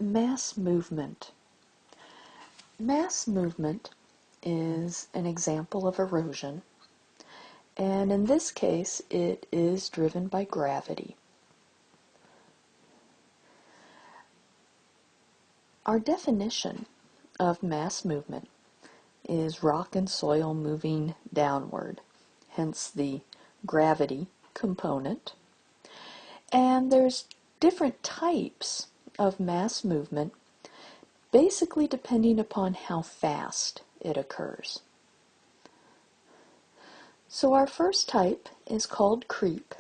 Mass movement. Mass movement is an example of erosion, and in this case it is driven by gravity. Our definition of mass movement is rock and soil moving downward, hence the gravity component. And there's different types of mass movement, basically depending upon how fast it occurs. So our first type is called creep,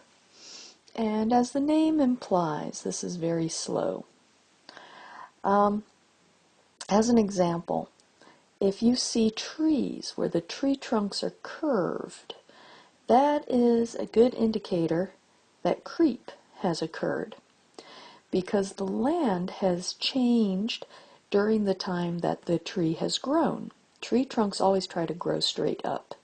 and as the name implies, this is very slow. As an example, if you see trees where the tree trunks are curved, that is a good indicator that creep has occurred, because the land has changed during the time that the tree has grown. Tree trunks always try to grow straight up.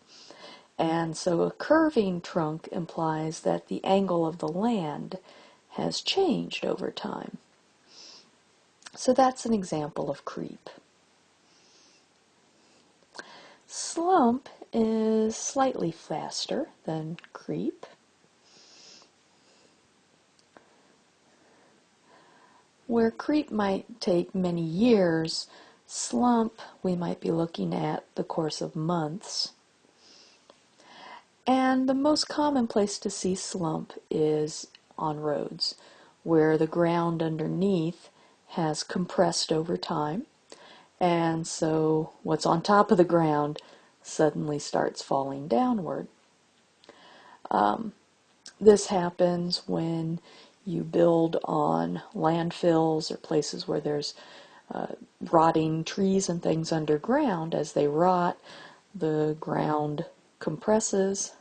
And so a curving trunk implies that the angle of the land has changed over time. So that's an example of creep. Slump is slightly faster than creep. Where creep might take many years, slump we might be looking at the course of months. And the most common place to see slump is on roads, where the ground underneath has compressed over time, and so what's on top of the ground suddenly starts falling downward. This happens when you build on landfills or places where there's rotting trees and things underground. As they rot, the ground compresses,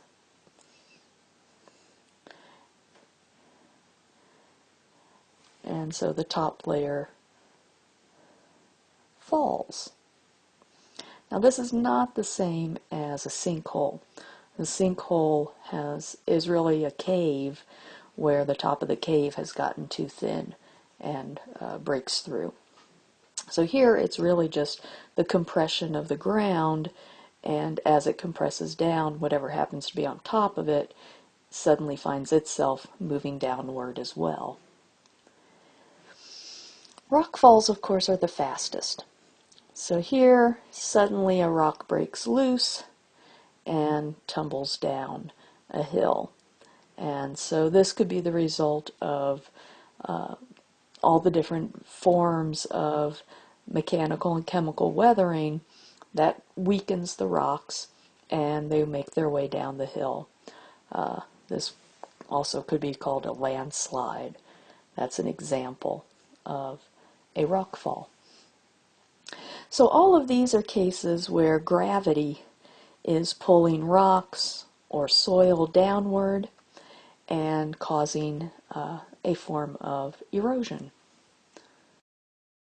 and so the top layer falls. Now this is not the same as a sinkhole. A sinkhole is really a cave where the top of the cave has gotten too thin and breaks through. So here it's really just the compression of the ground, and as it compresses down, whatever happens to be on top of it suddenly finds itself moving downward as well. Rockfalls, of course, are the fastest. So here, suddenly a rock breaks loose and tumbles down a hill. And so this could be the result of all the different forms of mechanical and chemical weathering that weakens the rocks, and they make their way down the hill. This also could be called a landslide. That's an example of a rockfall. So all of these are cases where gravity is pulling rocks or soil downward and causing a form of erosion.